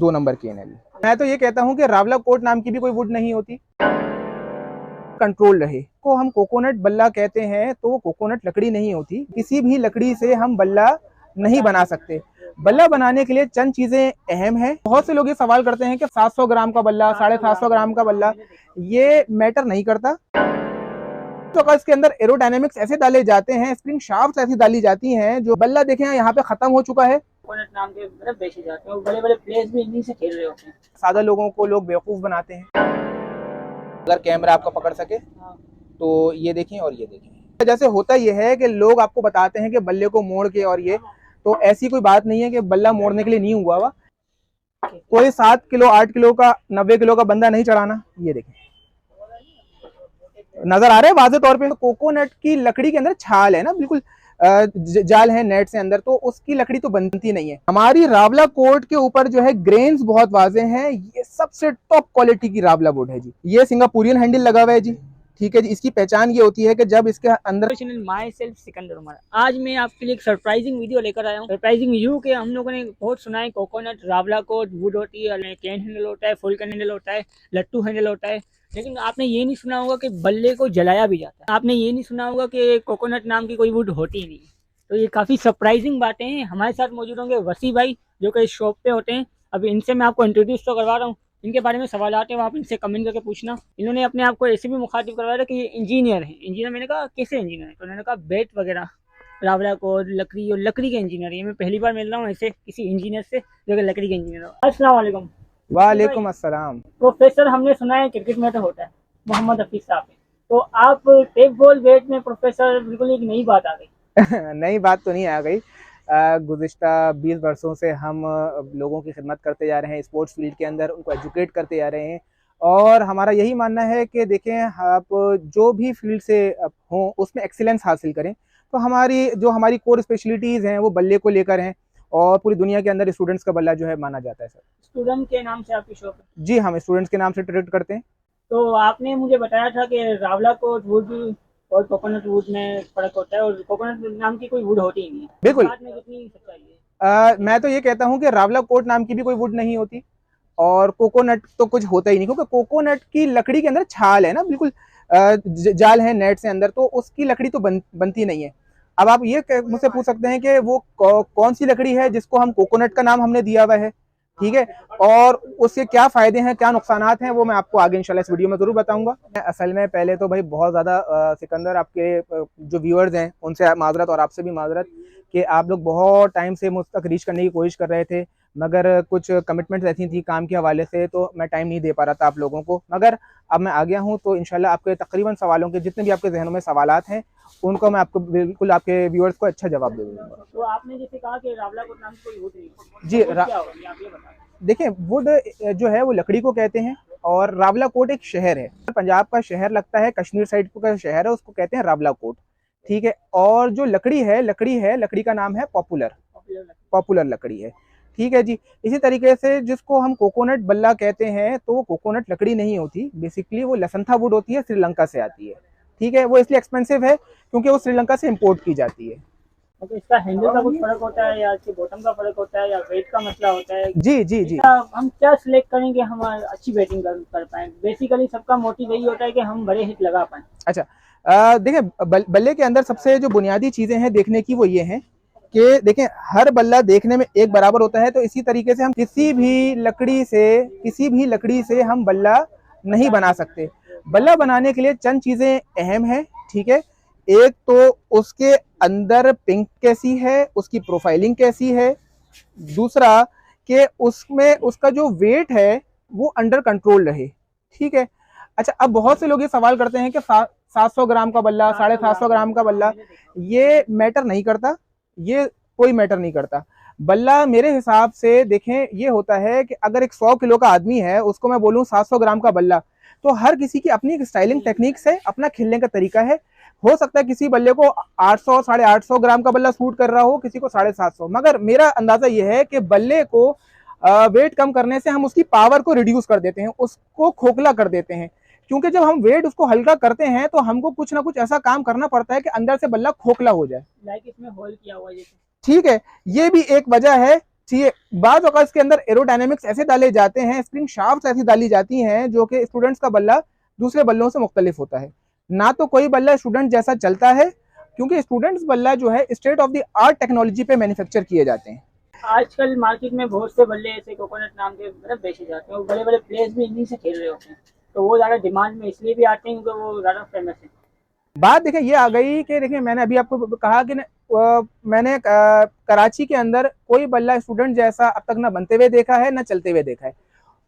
2 number की NL. मैं तो ये कहता हूँ कि रावला कोट नाम की भी कोई वुड नहीं होती, कंट्रोल रहे को हम कोकोनट बल्ला कहते हैं, तो वो कोकोनट लकड़ी नहीं होती। किसी भी लकड़ी से हम बल्ला नहीं बना सकते। बल्ला बनाने के लिए चंद चीजें अहम हैं। बहुत से लोग ये सवाल करते हैं कि 700 ग्राम का बल्ला, 750 ग्राम का बल्ला, ये मैटर नहीं करता। तो अगर इसके अंदर एरोडायनेमिक्स ऐसे डाले जाते हैं, स्प्रिंग शाफ्ट ऐसी डाली जाती हैं, जो बल्ला देखें यहाँ पे खत्म हो चुका है। कोकोनट नाम के मतलब बेचे जाते हैं, बड़े बड़े प्लेयर्स भी इन्हीं से खेल रहे होते हैं। सादा लोगों को लोग बेवकूफ बनाते हैं। अगर कैमरा आपका पकड़ सके तो ये देखें और ये देखें। जैसे होता यह है कि लोग आपको बताते हैं कि बल्ले को मोड़ के, और ये तो ऐसी कोई बात नहीं है कि बल्ला मोड़ने के लिए नहीं हुआ हुआ। कोई 7 किलो 8 किलो का 90 किलो का बंदा नहीं चढ़ाना। ये देखें, नजर आ रहा है वाज़े तौर पे। कोकोनट की लकड़ी के अंदर छाल है ना, बिल्कुल जाल है नेट से अंदर, तो उसकी लकड़ी तो बनती नहीं है। हमारी रावला कोट के ऊपर जो है ग्रेन्स बहुत वाजे हैं। ये सबसे टॉप क्वालिटी की रावला वुड है जी। ये सिंगापुरियन हैंडल लगा हुआ है जी, ठीक है जी। इसकी पहचान ये होती है कि जब इसके अंदर माई सेल्फ सिकंदर उमर, आज मैं आपके लिए एक सरप्राइजिंग वीडियो लेकर आया हूँ। सरप्राइजिंग वीडियो के हम लोगों ने बहुत सुना है, कोकोनट रावला कोट वुड होती है, कैन हैंडल होता है, फुल कैन हैंडल होता है, लट्टू हैंडल होता है, लेकिन आपने ये नहीं सुना होगा कि बल्ले को जलाया भी जाता है। आपने ये नहीं सुना होगा कि कोकोनट नाम की कोई वुड होती ही नहीं। तो ये काफ़ी सरप्राइजिंग बातें हैं। हमारे साथ मौजूद होंगे वसी भाई, जो कि इस शॉप पे होते हैं। अभी इनसे मैं आपको इंट्रोड्यूस तो करवा रहा हूँ, इनके बारे में सवाल आते हैं, आप इनसे कमेंट करके पूछना। इन्होंने अपने आप को ऐसे भी मुखातिब करवाया था कि ये इंजीनियर हैं। इंजीनियर, मैंने कहा कैसे इंजीनियर है, तो उन्होंने कहा बेट वगैरह रावला को लकड़ी और लकड़ी के इंजीनियर है। मैं पहली बार मिल रहा हूँ ऐसे किसी इंजीनियर से जो कि लकड़ी के इंजीनियर हो। अस्सलाम वालेकुम। वालेकुम अस्सलाम। प्रोफेसर हमने सुना है क्रिकेट में तो होता है, मोहम्मद हफीज साहब है, तो आप टेप बॉल बैट में प्रोफेसर, बिल्कुल एक नई बात आ गई। नई बात तो नहीं आ गई। गुज़िश्ता 20 वर्षों से हम लोगों की खिदमत करते जा रहे हैं स्पोर्ट्स फील्ड के अंदर, उनको एजुकेट करते जा रहे हैं। और हमारा यही मानना है कि देखें, आप जो भी फील्ड से हों उसमें एक्सीलेंस हासिल करें। तो हमारी कोर स्पेशलिटीज़ हैं वो बल्ले को लेकर हैं, और पूरी दुनिया के अंदर स्टूडेंट्स का बल्ला जो है माना जाता है सर। स्टूडेंट के नाम से आपकी शॉप है? जी, हम स्टूडेंट्स के नाम से ट्रीट करते हैं। तो आपने मुझे बताया था कि रावला को वुड और कोकोनट वुड में फर्क होता है, और कोकोनट नाम की कोई वुड होती ही नहीं है। बिल्कुल। बात में कितनी सच्चाई है? मैं तो ये कहता हूँ कि रावला कोट नाम की भी कोई वुड नहीं होती, और कोकोनट तो कुछ होता ही नहीं, क्योंकि कोकोनट की लकड़ी के अंदर छाल है ना, बिल्कुल जाल है नेट से अंदर, तो उसकी लकड़ी तो बनती नहीं है। अब आप ये मुझसे पूछ सकते हैं कि वो कौन सी लकड़ी है जिसको हम कोकोनट का नाम हमने दिया हुआ है, ठीक है, और उसके क्या फायदे हैं, क्या नुकसानात हैं, वो मैं आपको आगे इंशाल्लाह इस वीडियो में जरूर बताऊंगा। असल में पहले तो भाई बहुत ज़्यादा सिकंदर, आपके जो व्यूअर्स हैं उनसे माजरत, और आपसे भी माजरत कि आप लोग बहुत टाइम से मुझ तक रीच करने की कोशिश कर रहे थे, मगर कुछ कमिटमेंट्स ऐसी थी काम के हवाले से, तो मैं टाइम नहीं दे पा रहा था आप लोगों को। मगर अब मैं आ गया हूँ, तो इंशाल्लाह आपके तकरीबन सवालों के जितने भी आपके जहनों में सवालात हैं, उनको मैं आपको बिल्कुल आपके व्यूअर्स को अच्छा जवाब दे दूँगा। तो आपने जैसे कहा कि रावला को नाम कोई वुड नहीं जी, क्या होगी आप ये बताएं। देखिए, वुड जो है वो लकड़ी को कहते हैं, और रावला कोट एक शहर है, पंजाब का शहर लगता है, कश्मीर साइड का शहर है, उसको कहते हैं रावला कोट, ठीक है। और जो लकड़ी है लकड़ी का नाम है पॉपुलर लकड़ी है, ठीक है जी। इसी तरीके से जिसको हम कोकोनट बल्ला कहते हैं, तो वो कोकोनट लकड़ी नहीं होती, बेसिकली वो लसंथा वुड होती है, श्रीलंका से आती है, ठीक है। वो इसलिए एक्सपेंसिव है क्योंकि वो श्रीलंका से इम्पोर्ट की जाती है। तो इसका हैंडल का कुछ फर्क होता है, या इसके बॉटम का फर्क होता है, या वेट का मसला होता है? जी जी जी। हम क्या सिलेक्ट करें कि हम अच्छी बैटिंग कर पाए? बेसिकली सबका मोटिव यही होता है कि हम बड़े हिट लगा पाए। अच्छा, देखिए, बल्ले के अंदर सबसे जो बुनियादी चीजें हैं देखने की, वो ये हैं कि देखें, हर बल्ला देखने में एक बराबर होता है, तो इसी तरीके से हम किसी भी लकड़ी से हम बल्ला नहीं बना सकते। बल्ला बनाने के लिए चंद चीजें अहम हैं, ठीक है। एक तो उसके अंदर पिंक कैसी है, उसकी प्रोफाइलिंग कैसी है, दूसरा कि उसमें उसका जो वेट है वो अंडर कंट्रोल रहे, ठीक है। अच्छा, अब बहुत से लोग ये सवाल करते हैं कि 700 ग्राम का बल्ला, 750 ग्राम का बल्ला, ये मैटर नहीं करता। ये कोई मैटर नहीं करता। बल्ला मेरे हिसाब से देखें, ये होता है कि अगर एक 100 किलो का आदमी है, उसको मैं बोलूँ 700 ग्राम का बल्ला, तो हर किसी की अपनी एक स्टाइलिंग टेक्निक्स है, अपना खेलने का तरीका है। हो सकता है किसी बल्ले को 800 850 ग्राम का बल्ला सूट कर रहा हो, किसी को 750, मगर मेरा अंदाजा यह है कि बल्ले को वेट कम करने से हम उसकी पावर को रिड्यूस कर देते हैं, उसको खोखला कर देते हैं। क्योंकि जब हम वेट उसको हल्का करते हैं तो हमको कुछ ना कुछ ऐसा काम करना पड़ता है कि अंदर से बल्ला खोखला हो जाए। लाइक इसमें होल किया हुआ है, ठीक है, ये भी एक वजह है, चाहिए। बाद औक़ात इसके अंदर एरोडायनेमिक्स ऐसे डाले जाते हैं, स्प्रिंग शाफ्ट ऐसी डाली जाती हैं जो कि स्टूडेंट्स का बल्ला दूसरे बल्लों से मुख्तलिफ होता है। ना तो कोई बल्ला स्टूडेंट जैसा चलता है, क्योंकि स्टूडेंट्स बल्ला जो है state of the art technology पे मैन्युफैक्चर किए जाते हैं। आजकल मार्केट में बहुत से बल्ले ऐसे कोकोनट नाम के मतलब बेचे जाते हैं, और बड़े बड़े प्लेयर्स भी इन्हीं से खेल रहे होते हैं, तो वो ज़्यादा डिमांड में इसलिए भी आते हैं क्योंकि वो ज़्यादा फेमस है। बात देखिए ये आ गई कि देखिए मैंने अभी आपको कहा कि मैंने कराची के अंदर कोई बल्ला स्टूडेंट जैसा अब तक ना बनते हुए देखा है ना चलते हुए देखा है।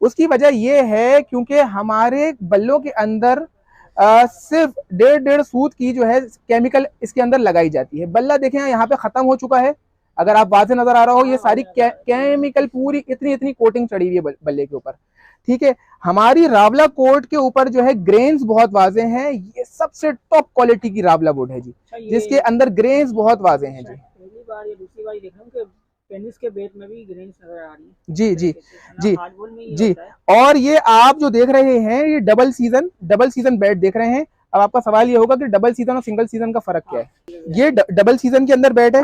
उसकी वजह ये है क्योंकि हमारे बल्लों के अंदर सिर्फ 1.5 सूत की जो है केमिकल इसके अंदर लगाई जाती है। बल्ला देखें यहाँ पे खत्म हो चुका है, अगर आप वाज़े नजर आ रहा हो, ये सारी केमिकल पूरी इतनी कोटिंग चढ़ी हुई है बल्ले के ऊपर, ठीक है। हमारी रावला कोट के ऊपर जो है ग्रेन्स बहुत वाजे हैं, ये सबसे टॉप क्वालिटी की रावला वुड है जी, जिसके अंदर ग्रेन्स बहुत वाजे हैं जी। पहली बार या दूसरी बार देख रहा हूं कि टेनिस के बैट में भी ग्रेन्स नजर आ रही है। जी जी जी जी। और ये आप जो देख रहे हैं ये डबल सीजन बैट देख रहे हैं। अब आपका सवाल ये होगा कि डबल सीजन और सिंगल सीजन का फर्क क्या है। ये डबल सीजन के अंदर बैट है,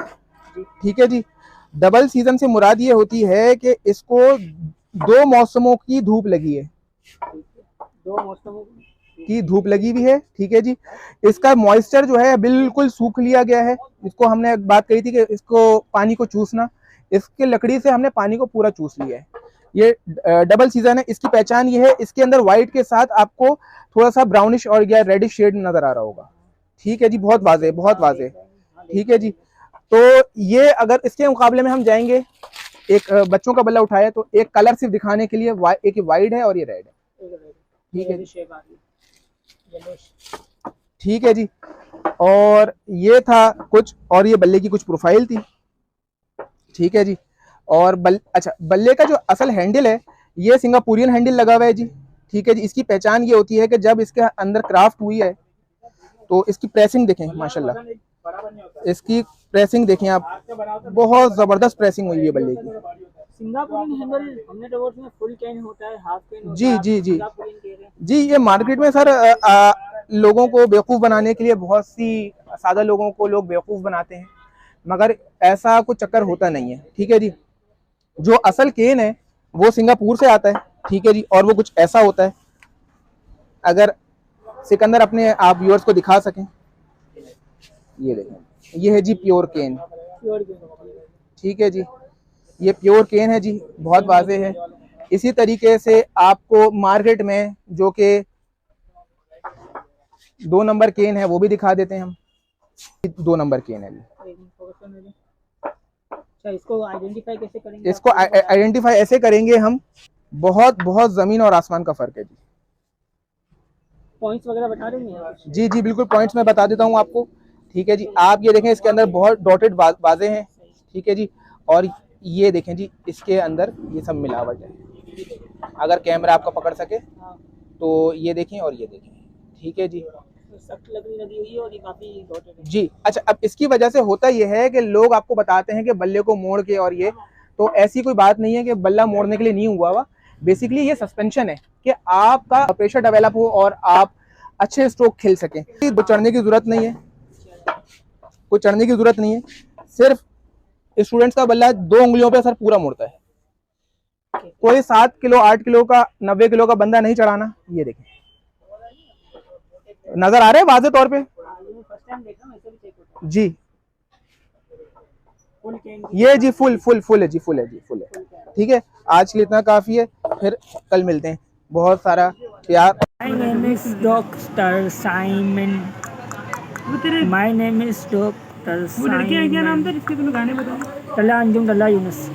ठीक है जी। डबल सीजन से मुराद ये होती है कि इसको 2 मौसमों की धूप लगी है, 2 मौसमों की धूप लगी हुई है, ठीक है जी। इसका मॉइस्चर जो है बिल्कुल सूख लिया गया है। इसको हमने बात कही थी कि इसको पानी को चूसना, इसके लकड़ी से हमने पानी को पूरा चूस लिया है। ये डबल सीजन है। इसकी पहचान ये है, इसके अंदर व्हाइट के साथ आपको थोड़ा सा ब्राउनिश और या रेडिश शेड नजर आ रहा होगा, ठीक है जी। बहुत वाजे, ठीक है जी। तो ये अगर इसके मुकाबले में हम जाएंगे, एक बच्चों का बल्ला उठाया तो एक कलर सिर्फ दिखाने के लिए, एक वाइट है और ये रेड है, ठीक है जी, ठीक है जी। और ये था कुछ, और ये बल्ले की कुछ प्रोफाइल थी, ठीक है जी। और अच्छा, बल्ले का जो असल हैंडल है ये सिंगापुरियन हैंडल लगा हुआ है जी, ठीक है जी। इसकी पहचान ये होती है कि जब इसके अंदर क्राफ्ट हुई है तो इसकी प्रेसिंग देखें, माशाल्लाह इसकी प्रेसिंग देखें आप, बहुत जबरदस्त प्रेसिंग हुई है बल्ले की। सिंगापुरियन हैंडल हमने तो उसमें फुल कैन होता है, हाफ कैन होता जी है, जी जी जी। ये मार्केट में सर लोगों को बेवकूफ़ बनाने के लिए, बहुत सी सादा लोगों को लोग बेवकूफ़ बनाते हैं, मगर ऐसा कुछ चक्कर होता नहीं है, ठीक है जी। जो असल केन है वो सिंगापुर से आता है, ठीक है जी। और वो कुछ ऐसा होता है, अगर सिकंदर अपने आप व्यूअर्स को दिखा सकें, ये देखें, ये है जी प्योर केन, ठीक है जी। ये प्योर केन है जी, बहुत वाजे है। इसी तरीके से आपको मार्केट में जो कि 2 नंबर केन है वो भी दिखा देते हैं हम। 2 नंबर केन है जी। अच्छा, इसको आइडेंटिफाई कैसे करेंगे? इसको आइडेंटिफाई ऐसे करेंगे हम, बहुत जमीन और आसमान का फर्क है जी। पॉइंट्स वगैरह बता देंगे? जी जी बिल्कुल, पॉइंट्स मैं बता देता हूँ आपको, ठीक है जी। आप ये देखें, इसके अंदर बहुत डॉटेड बाजे हैं, ठीक है जी। और ये देखें जी, इसके अंदर ये सब मिलावट है, अगर कैमरा आपका पकड़ सके तो ये देखें और ये देखें, ठीक है जी। सख्त लगी हुई है और ये काफी डॉटेड है जी। अच्छा, अब इसकी वजह से होता ये है कि लोग आपको बताते हैं कि बल्ले को मोड़ के, और ये तो ऐसी कोई बात नहीं है कि बल्ला मोड़ने के लिए नहीं हुआ हुआ। बेसिकली ये सस्पेंशन है कि आपका प्रेशर डेवलप हो और आप अच्छे स्ट्रोक खेल सकें। कोई चढ़ने की जरूरत नहीं है, कोई चढ़ने की जरूरत नहीं है। सिर्फ स्टूडेंट्स का बल्ला 2 उंगलियों पे सर पूरा मुड़ता है। कोई 7 किलो 8 किलो का 90 किलो का बंदा नहीं चढ़ाना। ये देखें, नजर आ रहे हैं वाज़े तौर पे जी। ये जी फुल है जी, फुल है, ठीक है। आज के लिए इतना काफी है, फिर कल मिलते हैं। बहुत सारा प्यार। My name is Dr. Simon. My name is Dr. Simon. वो लड़के क्या नाम था जिसके तुम्हें गाने बताए? तला अंजुम तला यूनुस।